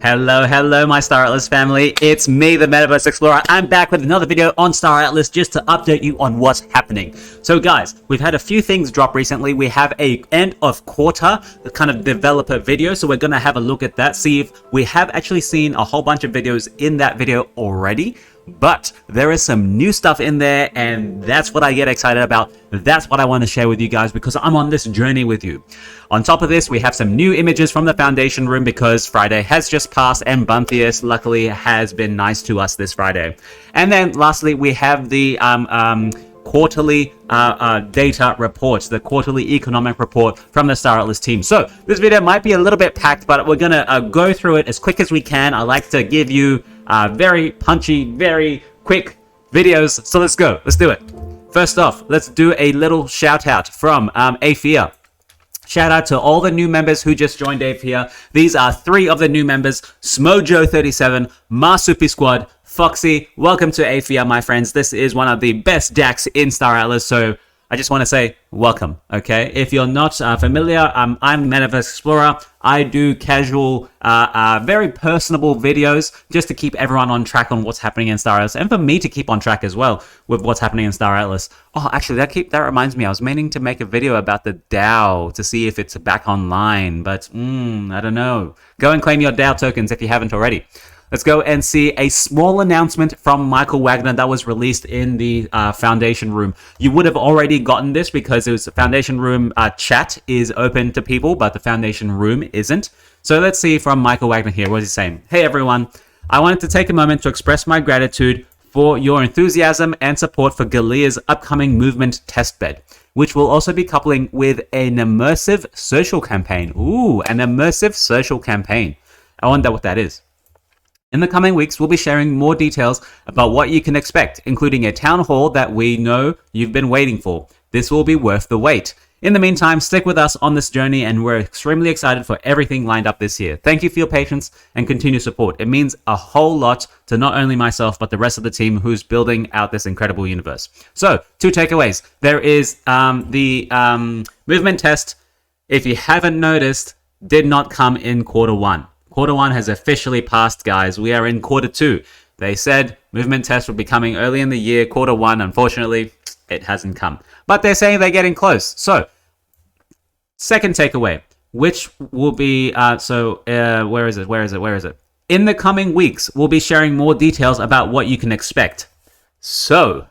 Hello, my Star Atlas family. It's me, the MetaVerse Explorer. I'm back with another video on Star Atlas just to update you on what's happening. So guys, we've had a few things drop recently. We have a end of quarter kind of developer video, so we're going to have a look at that, see if we have actually seen a whole bunch of videos in that video already. But there is some new stuff in there, and that's what I get excited about. That's what I want to share with you guys because I'm on this journey with you. On top of this, we have some new images from the Foundation Room because Friday has just passed and Bunthius luckily has been nice to us this Friday. And then lastly, we have the quarterly data reports, the quarterly economic report from the Star Atlas team. So this video might be a little bit packed, but we're gonna go through it as quick as we can. I like to give you very punchy, very quick videos. So let's go. Let's do it. First off, let's do a little shout out from FRIYAY. Shout out to all the new members who just joined FRIYAY. These are 3 of the new members: Smojo37, Marsupi Squad, Foxy. Welcome to FRIYAY, my friends. This is one of the best decks in Star Atlas, so I just want to say welcome, okay? If you're not familiar, I'm MetaVerse Explorer. I do casual, very personable videos just to keep everyone on track on what's happening in Star Atlas, and for me to keep on track as well with what's happening in Star Atlas. Oh, actually, that reminds me, I was meaning to make a video about the DAO to see if it's back online, but I don't know. Go and claim your DAO tokens if you haven't already. Let's go and see a small announcement from Michael Wagner that was released in the Foundation Room. You would have already gotten this because it was the Foundation Room chat is open to people, but the Foundation Room isn't. So let's see from Michael Wagner here. What is he saying? Hey everyone, I wanted to take a moment to express my gratitude for your enthusiasm and support for Galia's upcoming movement testbed, which will also be coupling with an immersive social campaign. Ooh, an immersive social campaign. I wonder what that is. In the coming weeks, we'll be sharing more details about what you can expect, including a town hall that we know you've been waiting for. This will be worth the wait. In the meantime, stick with us on this journey, and we're extremely excited for everything lined up this year. Thank you for your patience and continued support. It means a whole lot to not only myself, but the rest of the team who's building out this incredible universe. So, 2 takeaways. There is the movement test, if you haven't noticed, did not come in quarter 1. Quarter 1 has officially passed, guys. We are in quarter 2. They said movement test will be coming early in the year. Quarter 1, unfortunately, it hasn't come. But they're saying they're getting close. So, second takeaway, which will be, where is it? In the coming weeks, we'll be sharing more details about what you can expect. So,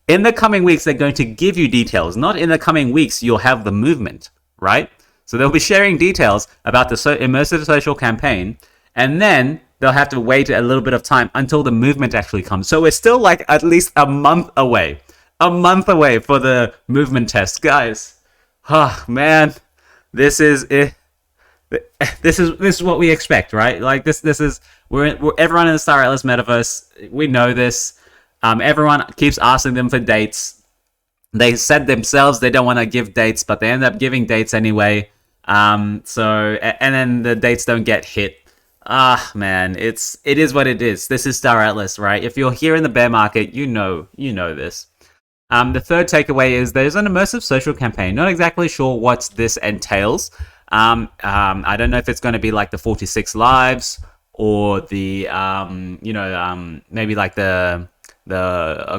in the coming weeks, they're going to give you details. Not in the coming weeks, you'll have the movement, right? So they'll be sharing details about the immersive social campaign, and then they'll have to wait a little bit of time until the movement actually comes. So we're still like at least a month away. A month away for the movement test. Guys, oh man, this is it. This is what we expect, right? Like this is we're everyone in the Star Atlas metaverse. We know this. Everyone keeps asking them for dates. They said themselves they don't want to give dates, but they end up giving dates anyway. And then the dates don't get hit. Man, it is what it is. This is Star Atlas, right? If you're here in the bear market, you know this. The third takeaway is there's an immersive social campaign. Not exactly sure what this entails. I don't know if it's going to be like the 46 lives or the maybe like the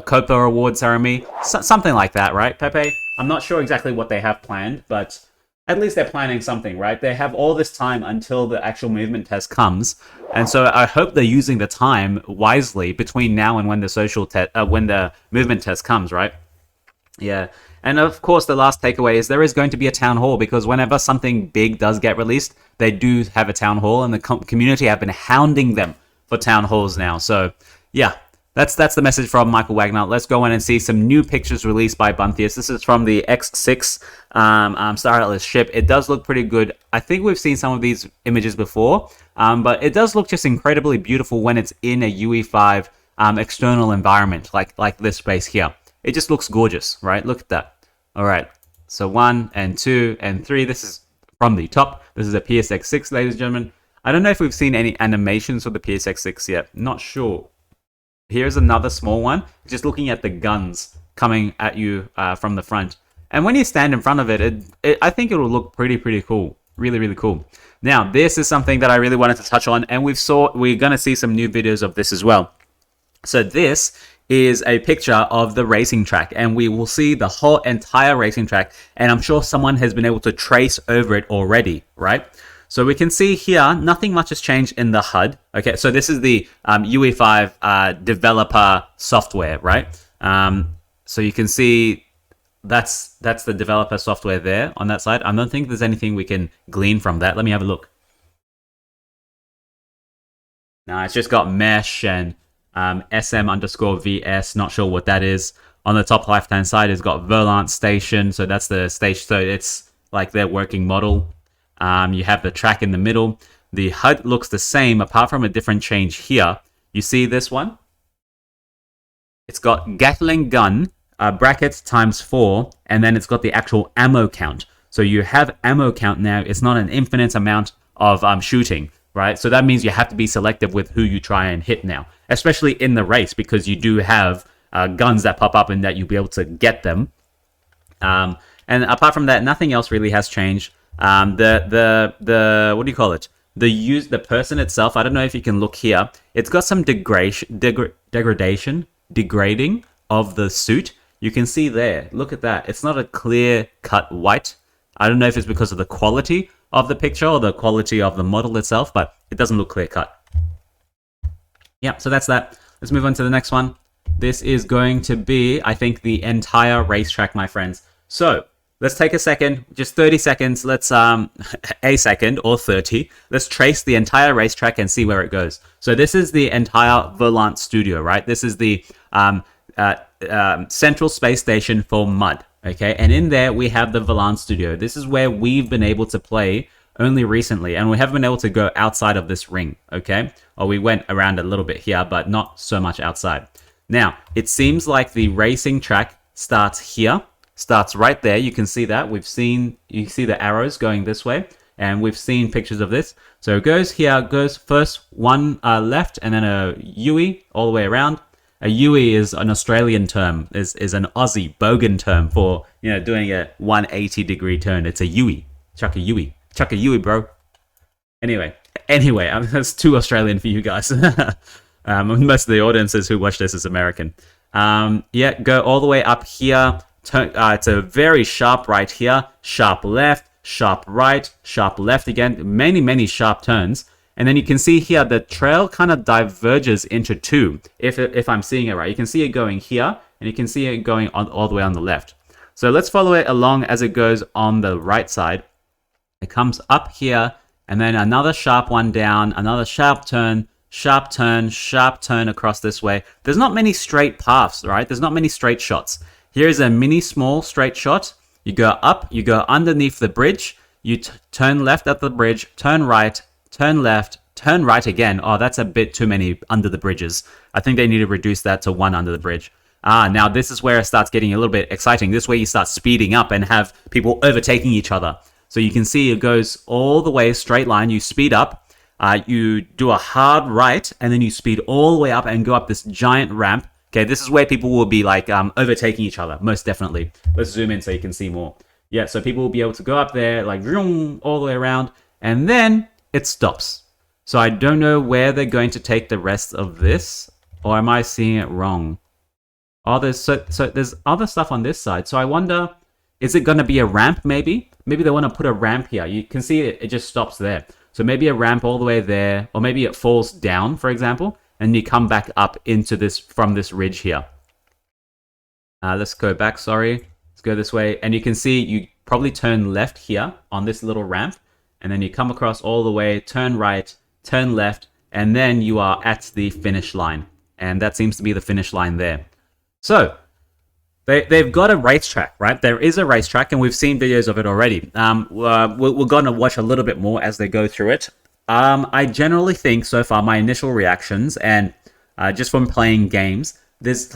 Copa award ceremony, something like that, right, Pepe? I'm not sure exactly what they have planned, but at least they're planning something, right? They have all this time until the actual movement test comes, and so I hope they're using the time wisely between now and when the movement test comes, right? Yeah, and of course the last takeaway is there is going to be a town hall, because whenever something big does get released, they do have a town hall, and the community have been hounding them for town halls now. So yeah. That's the message from Michael Wagner. Let's go in and see some new pictures released by Bunthius. This is from the X6 Star Atlas ship. It does look pretty good. I think we've seen some of these images before, but it does look just incredibly beautiful when it's in a UE5 external environment, like this space here. It just looks gorgeous, right? Look at that. All right, so 1 and 2 and 3. This is from the top. This is a PSX6, ladies and gentlemen. I don't know if we've seen any animations for the PSX6 yet. Not sure. Here's another small one, just looking at the guns coming at you from the front. And when you stand in front of it, I think it will look pretty cool. Really, really cool. Now, this is something that I really wanted to touch on, and we're going to see some new videos of this as well. So this is a picture of the racing track, and we will see the whole entire racing track, and I'm sure someone has been able to trace over it already, right? So we can see here, nothing much has changed in the HUD. Okay, so this is the UE5 developer software, right? So you can see that's the developer software there on that side. I don't think there's anything we can glean from that. Let me have a look. Now it's just got mesh and SM_VS, not sure what that is. On the top left-hand side, it's got Verlant Station, so that's the station, so it's like their working model. You have the track in the middle. The HUD looks the same, apart from a different change here. You see this one? It's got Gatling gun, brackets ×4, and then it's got the actual ammo count. So you have ammo count now. It's not an infinite amount of shooting, right? So that means you have to be selective with who you try and hit now, especially in the race, because you do have guns that pop up and that you'll be able to get them. And apart from that, nothing else really has changed. The what do you call it? The person itself. I don't know if you can look here. It's got some degrading of the suit. You can see there. Look at that. It's not a clear cut white. I don't know if it's because of the quality of the picture or the quality of the model itself, but it doesn't look clear cut. Yeah, so that's that. Let's move on to the next one. This is going to be, I think, the entire racetrack, my friends. So let's take a second, just 30 seconds. Let's, a second or 30. Let's trace the entire racetrack and see where it goes. So this is the entire Verlant studio, right? This is the central space station for MUD, okay? And in there, we have the Verlant studio. This is where we've been able to play only recently, and we haven't been able to go outside of this ring, okay? Or we went around a little bit here, but not so much outside. Now, it seems like the racing track starts here, starts right there. You can see that. You see the arrows going this way, and we've seen pictures of this. So it goes here, goes first one left, and then a UE all the way around. A UE is an Australian term, is an Aussie bogan term for, you know, doing a 180-degree turn. It's a UE. Chuck a UE. Chuck a UE, bro. Anyway, that's too Australian for you guys. Most of the audiences who watch this is American. Yeah, go all the way up here. Turn, it's a very sharp right here, sharp left, sharp right, sharp left again. Many sharp turns. And then you can see here the trail kind of diverges into two, if I'm seeing it right. You can see it going here, and you can see it going all the way on the left. So let's follow it along as it goes on the right side. It comes up here, and then another sharp one down, another sharp turn across this way. There's not many straight paths, right? There's not many straight shots. Here's a mini small straight shot. You go up, you go underneath the bridge, you turn left at the bridge, turn right, turn left, turn right again. Oh, that's a bit too many under the bridges. I think they need to reduce that to one under the bridge. Now this is where it starts getting a little bit exciting. This way you start speeding up and have people overtaking each other. So you can see it goes all the way straight line. You speed up, you do a hard right, and then you speed all the way up and go up this giant ramp. Okay, this is where people will be like overtaking each other, most definitely. Let's zoom in so you can see more. Yeah, so people will be able to go up there, like all the way around, and then it stops. So I don't know where they're going to take the rest of this, or am I seeing it wrong? Oh, there's other stuff on this side. So I wonder, is it going to be a ramp maybe? Maybe they want to put a ramp here. You can see it just stops there. So maybe a ramp all the way there, or maybe it falls down, for example, and you come back up into this from this ridge here. Let's go back, sorry. Let's go this way. And you can see you probably turn left here on this little ramp, and then you come across all the way, turn right, turn left, and then you are at the finish line. And that seems to be the finish line there. So they've got a racetrack, right? There is a racetrack, and we've seen videos of it already. We're going to watch a little bit more as they go through it. I generally think so far, my initial reactions, and just from playing games, there's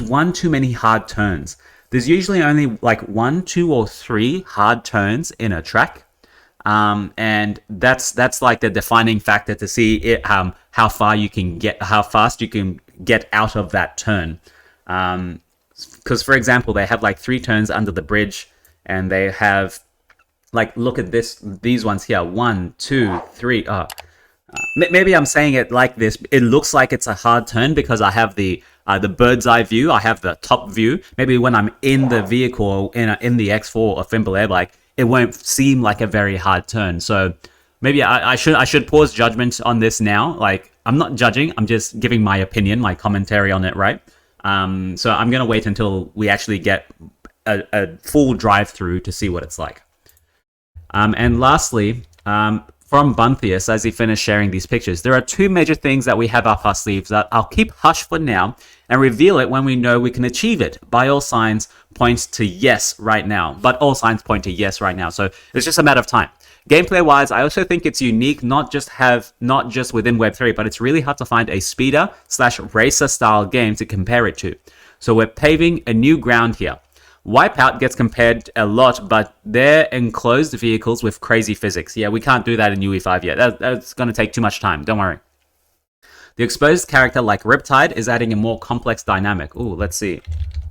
one too many hard turns. There's usually only like 1, 2, or 3 hard turns in a track. And that's like the defining factor to see it, how fast you can get out of that turn. Because for example, they have like 3 turns under the bridge, and they have Like, look at these ones here. 1, 2, 3. Maybe I'm saying it like this. It looks like it's a hard turn because I have the bird's eye view. I have the top view. Maybe when I'm in the vehicle in the X4 or Fimble Air Bike, it won't seem like a very hard turn. So maybe I should pause judgment on this now. Like, I'm not judging. I'm just giving my opinion, my commentary on it, right? So I'm gonna wait until we actually get a full drive through to see what it's like. And lastly, from Bunthius, as he finished sharing these pictures, there are two major things that we have up our sleeves that I'll keep hush for now and reveal it when we know we can achieve it. By all signs points to yes right now, but all signs point to yes right now. So it's just a matter of time. Gameplay wise, I also think it's unique, not just within Web3, but it's really hard to find a speeder / racer style game to compare it to. So we're paving a new ground here. Wipeout gets compared a lot, but they're enclosed vehicles with crazy physics. Yeah, we can't do that in UE5 yet. That's going to take too much time. Don't worry. The exposed character like Riptide is adding a more complex dynamic. Ooh, let's see.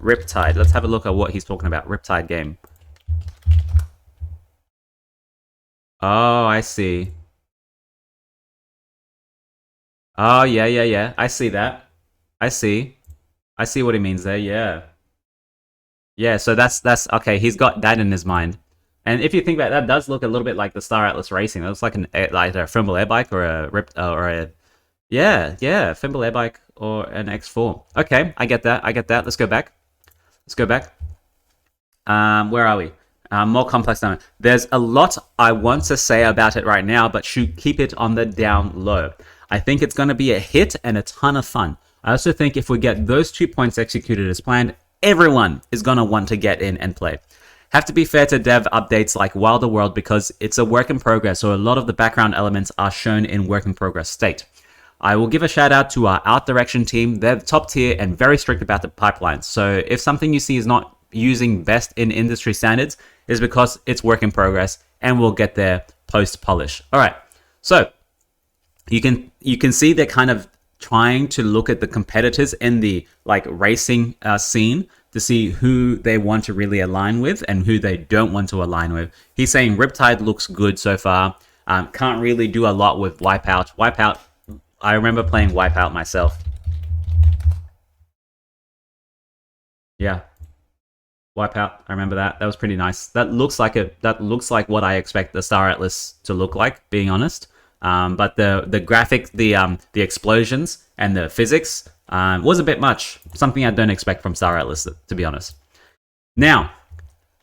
Riptide. Let's have a look at what he's talking about. Riptide game. Oh, I see. Oh, yeah. I see that. I see what he means there. Yeah. Yeah, so that's okay. He's got that in his mind, and if you think about it, that, does look a little bit like the Star Atlas Racing. It looks like a Fimble Air Bike or a Fimble Air Bike or an X4. Okay, I get that. Let's go back. Where are we? More complex than there's a lot I want to say about it right now, but should keep it on the down low. I think it's going to be a hit and a ton of fun. I also think if we get those 2 points executed as planned, everyone is going to want to get in and play. Have to be fair to dev updates like Wilder World because it's a work in progress, so a lot of the background elements are shown in work in progress state. I will give a shout out to our Art Direction team. They're top tier and very strict about the pipelines. So if something you see is not using best in industry standards, is because it's work in progress and we'll get there post polish. All right. So you can see they're kind of trying to look at the competitors in the like racing scene to see who they want to really align with and who they don't want to align with. He's saying Riptide looks good so far. Can't really do a lot with Wipeout. Wipeout, I remember playing Wipeout myself. Yeah. Wipeout, I remember that. That was pretty nice. That looks like what I expect the Star Atlas to look like, being honest. But the graphic, the explosions and the physics was a bit much. Something I don't expect from Star Atlas, to be honest. Now,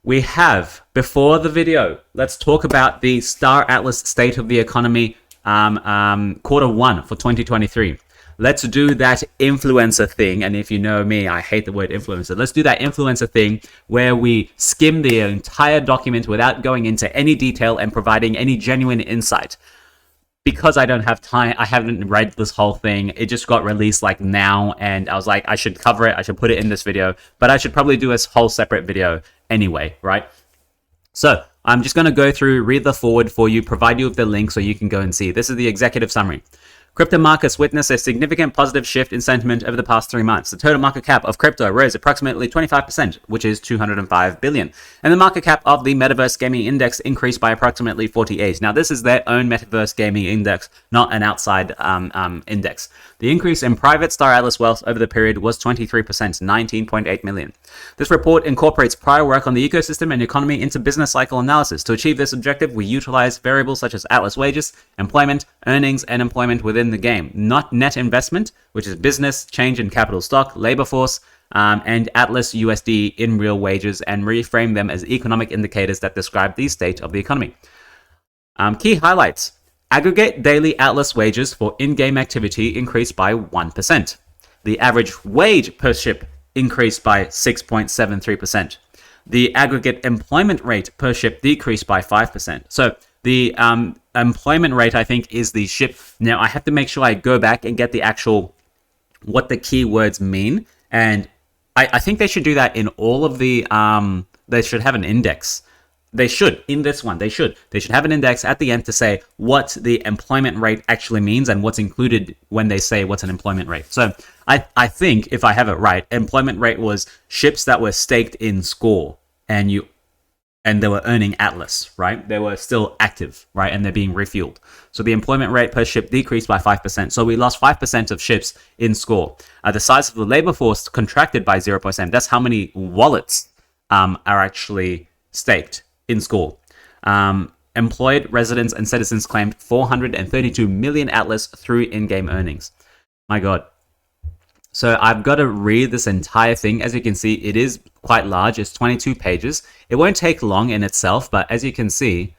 we have, before the video, let's talk about the Star Atlas State of the Economy Q1 for 2023. Let's do that influencer thing. And if you know me, I hate the word influencer. Let's do that influencer thing where we skim the entire document without going into any detail and providing any genuine insight. Because I don't have time, I haven't read this whole thing. It just got released like now, and I was like, I should cover it. I should put it in this video, but I should probably do a whole separate video anyway, right? So I'm just going to go through, read the forward for you, provide you with the link so you can go and see. This is the executive summary. Crypto markets witnessed a significant positive shift in sentiment over the past 3 months. The total market cap of crypto rose approximately 25%, which is 205 billion. And the market cap of the MetaVerse Gaming Index increased by approximately 48. Now, this is their own MetaVerse Gaming Index, not an outside index. The increase in private Star Atlas wealth over the period was 23%, 19.8 million. This report incorporates prior work on the ecosystem and economy into business cycle analysis. To achieve this objective, we utilize variables such as Atlas wages, employment, earnings, and employment within the game, not net investment, which is business, change in capital stock, labor force, and Atlas USD in real wages, and reframe them as economic indicators that describe the state of the economy. Key highlights. Aggregate daily Atlas wages for in-game activity increased by 1%. The average wage per ship increased by 6.73%. The aggregate employment rate per ship decreased by 5%. So the employment rate, I think, is the ship. Now, I have to make sure I go back and get the actual, what the keywords mean. And I think they should do that in all of the, they should have an index. They should, in this one, they should have an index at the end to say what the employment rate actually means and what's included when they say what's an employment rate. So I think, if I have it right, employment rate was ships that were staked in score. And you, and they were earning Atlas, right? They were still active, right? And they're being refueled. So the employment rate per ship decreased by 5%. So we lost 5% of ships in score. The size of the labor force contracted by 0.7. That's how many wallets are actually staked in score. Employed residents and citizens claimed 432 million Atlas through in-game earnings. My God. So I've got to read this entire thing. As you can see, it is quite large. It's 22 pages. It won't take long in itself, but as you can see,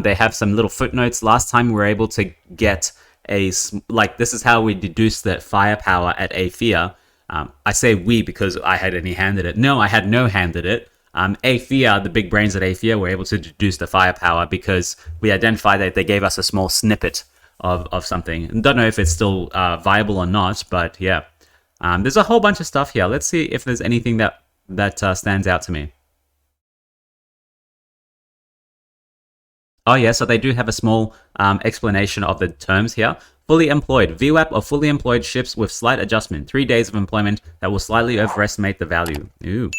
they have some little footnotes. Last time we were able to get this is how we deduced that firepower at Athea. I say we because I had any hand in it. No, I had no hand in it. Athea, the big brains at Athea, were able to deduce the firepower because we identified that they gave us a small snippet of something. Don't know if it's still viable or not, but yeah. There's a whole bunch of stuff here. Let's see if there's anything that stands out to me. Oh yeah, so they do have a small explanation of the terms here. Fully employed. VWAP of fully employed ships with slight adjustment. 3 days of employment that will slightly overestimate the value. Ooh.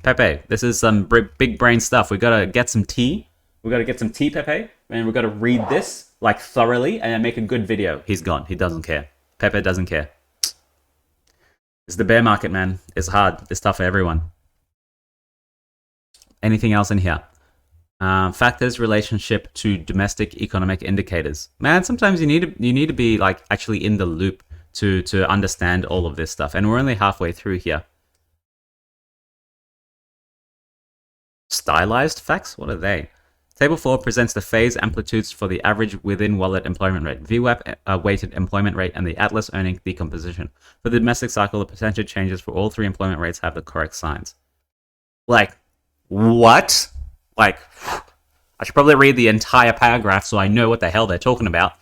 Pepe, this is some big brain stuff. We gotta get some tea. We gotta get some tea, Pepe. And we gotta read this like thoroughly and then make a good video. He's gone. He doesn't care. Pepe doesn't care. It's the bear market, man. It's hard. It's tough for everyone. Anything else in here? Factors relationship to domestic economic indicators. Man, sometimes you need to be like actually in the loop to understand all of this stuff. And we're only halfway through here. Stylized facts? What are they? Table 4 presents the phase amplitudes for the average within wallet employment rate, VWAP weighted employment rate, and the Atlas earning decomposition. For the domestic cycle, the percentage changes for all 3 employment rates have the correct signs. Like, what? Like, I should probably read the entire paragraph so I know what the hell they're talking about.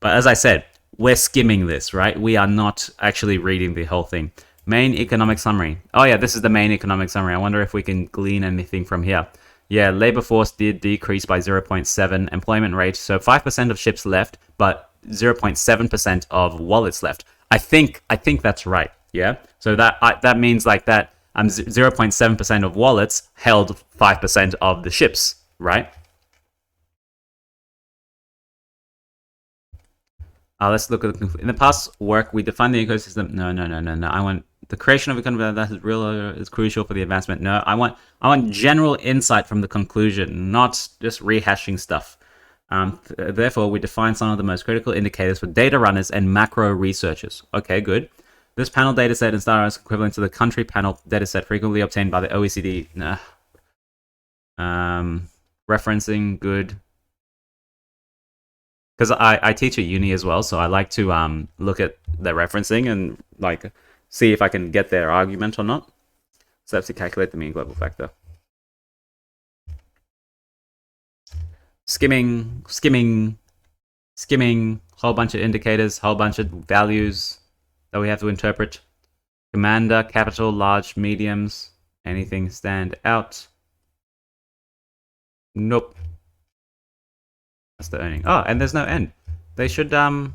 But as I said, we're skimming this, right? We are not actually reading the whole thing. Main economic summary. Oh yeah, this is the main economic summary. I wonder if we can glean anything from here. Yeah, labor force did decrease by 0.7, employment rate, so 5% of ships left, but 0.7% of wallets left. I think that's right. Yeah, so that means like that 0.7% of wallets held 5% of the ships, right? Let's look at in the past work we defined the ecosystem. No. I want the creation of economy that is crucial for the advancement. No, I want general insight from the conclusion, not just rehashing stuff. Therefore, we define some of the most critical indicators for data runners and macro researchers. Okay, good. This panel dataset and star is equivalent to the country panel dataset frequently obtained by the OECD. Nah. Referencing, good. Because I teach at uni as well, so I like to look at their referencing and like see if I can get their argument or not. So that's to calculate the mean global factor. Skimming, whole bunch of indicators, whole bunch of values that we have to interpret. Commander, capital, large, mediums, anything stand out? Nope. That's the earning. Oh, and there's no end. They should Oh,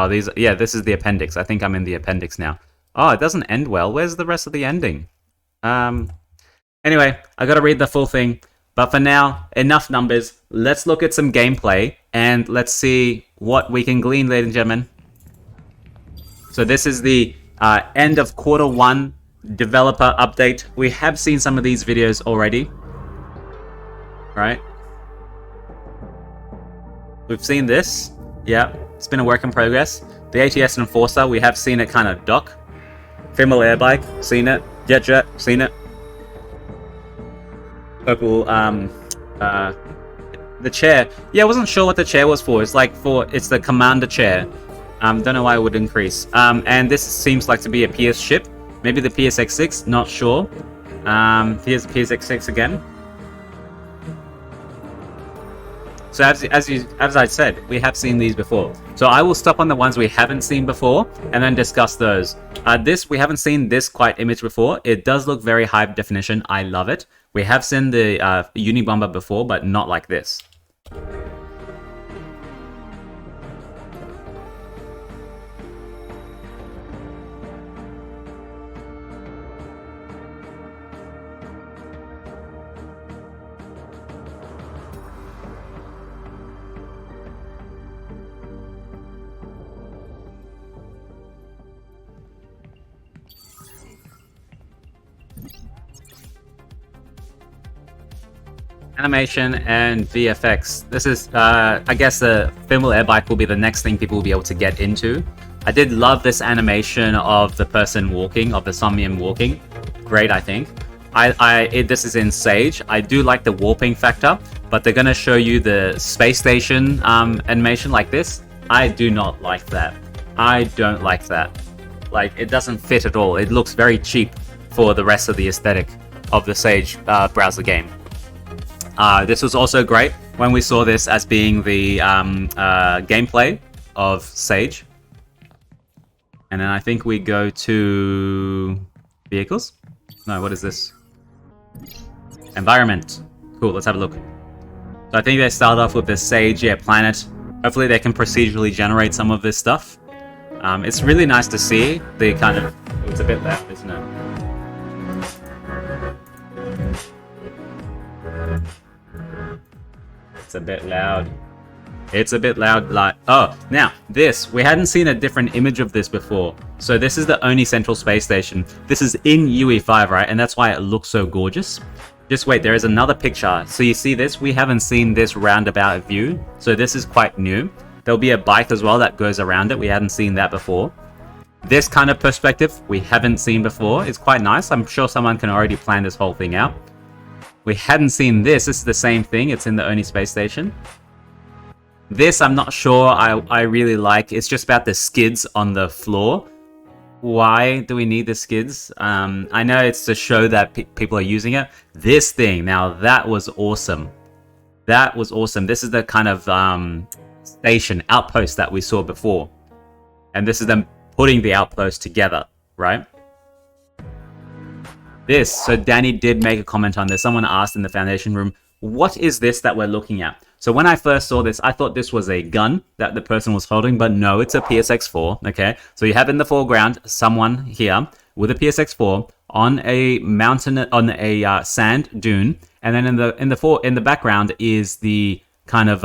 these, yeah, this is the appendix. I think I'm in the appendix now. Oh, it doesn't end well. Where's the rest of the ending? Anyway, I gotta read the full thing. But for now, enough numbers. Let's look at some gameplay and let's see what we can glean, ladies and gentlemen. So this is the end of Q1 developer update. We have seen some of these videos already. Right? We've seen this. Yeah, it's been a work in progress. The ATS Enforcer, we have seen it kind of dock. Female Airbike, seen it. Jet, seen it. Purple, the chair. Yeah, I wasn't sure what the chair was for. It's like it's the commander chair. Don't know why it would increase. And this seems like to be a PS ship. Maybe the PSX6, not sure. Here's PSX6 again. So as I said, we have seen these before. So I will stop on the ones we haven't seen before and then discuss those. We haven't seen this quite image before. It does look very high definition. I love it. We have seen the Unibomber before, but not like this. Animation and VFX. This is, I guess the Thermal Air Bike will be the next thing people will be able to get into. I did love this animation of the person walking, of the Somnium walking. Great, I think. This is in Sage. I do like the warping factor, but they're going to show you the space station animation like this. I do not like that. I don't like that. Like, it doesn't fit at all. It looks very cheap for the rest of the aesthetic of the Sage browser game. This was also great when we saw this as being the gameplay of Sage. And then I think we go to vehicles. No, what is this? Environment. Cool, let's have a look. So I think they start off with the Sage, planet. Hopefully they can procedurally generate some of this stuff. It's really nice to see the kind of... It's a bit loud, isn't it? It's a bit loud. It's a bit loud, like... Oh, now, this. We hadn't seen a different image of this before. So this is the Oni Central Space Station. This is in UE5, right? And that's why it looks so gorgeous. Just wait, there is another picture. So you see this? We haven't seen this roundabout view. So this is quite new. There'll be a bike as well that goes around it. We hadn't seen that before. This kind of perspective we haven't seen before. It's quite nice. I'm sure someone can already plan this whole thing out. We hadn't seen this. This is the same thing. It's in the Oni Space Station. This, I'm not sure I really like. It's just about the skids on the floor. Why do we need the skids? I know it's to show that people are using it. This thing, now that was awesome. That was awesome. This is the kind of station, outpost that we saw before. And this is them putting the outpost together, right? This, so Danny did make a comment on this. Someone asked in the Foundation room, what is this that we're looking at? So when I first saw this, I thought this was a gun that the person was holding, but no, it's a PSX-4, okay? So you have in the foreground someone here with a PSX-4 on a mountain, on a sand dune, and then in the background is the kind of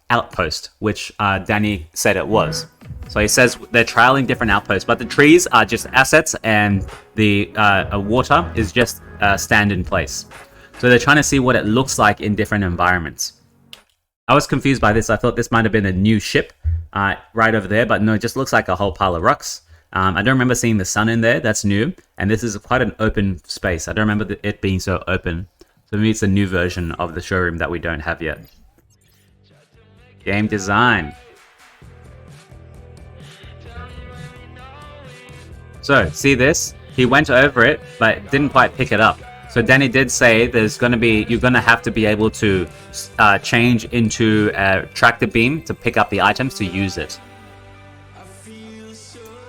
outpost, which Danny said it was. So he says they're trialing different outposts, but the trees are just assets, and the water is just stand in place. So they're trying to see what it looks like in different environments. I was confused by this. I thought this might have been a new ship right over there, but no, it just looks like a whole pile of rocks. I don't remember seeing the sun in there. That's new. And this is quite an open space. I don't remember it being so open. So maybe it's a new version of the showroom that we don't have yet. Game design. So, see this? He went over it, but didn't quite pick it up. So Danny did say there's going to be, you're going to have to be able to change into a tractor beam to pick up the items to use it.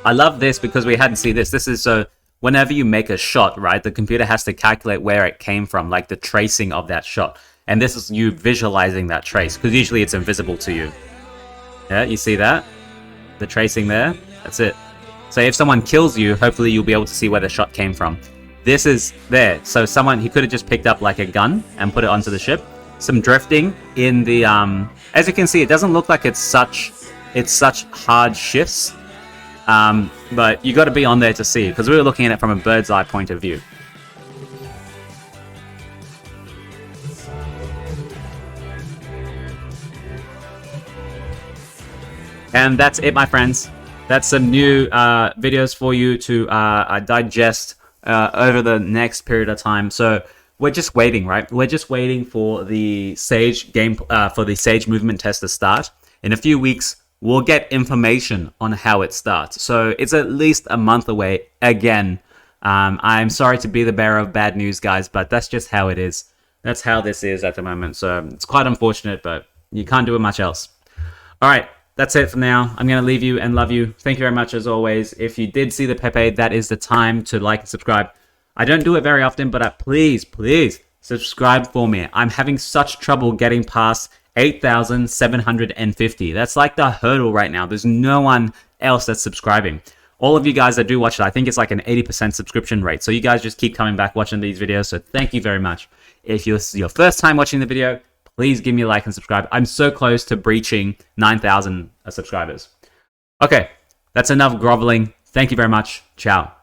I love this because we hadn't seen this. This is so whenever you make a shot, right, the computer has to calculate where it came from, like the tracing of that shot. And this is you visualizing that trace, because usually it's invisible to you. Yeah, you see that? The tracing there? That's it. So if someone kills you, hopefully you'll be able to see where the shot came from. This is there. So he could have just picked up like a gun and put it onto the ship. Some drifting in the, as you can see, it doesn't look like it's such hard shifts. But you got to be on there to see, because we were looking at it from a bird's eye point of view. And that's it, my friends. That's some new videos for you to digest over the next period of time. So we're just waiting, right? We're just waiting for the Sage game, for the Sage movement test to start. In a few weeks, we'll get information on how it starts. So it's at least a month away again. I'm sorry to be the bearer of bad news, guys, but that's just how it is. That's how this is at the moment. So it's quite unfortunate, but you can't do much else. All right. That's it for now. I'm going to leave you and love you. Thank you very much as always. If you did see the Pepe, that is the time to like and subscribe. I don't do it very often, but please, please subscribe for me. I'm having such trouble getting past 8,750. That's like the hurdle right now. There's no one else that's subscribing. All of you guys that do watch it, I think it's like an 80% subscription rate. So you guys just keep coming back watching these videos. So thank you very much. If it's your first time watching the video, please give me a like and subscribe. I'm so close to breaching 9,000 subscribers. Okay, that's enough groveling. Thank you very much. Ciao.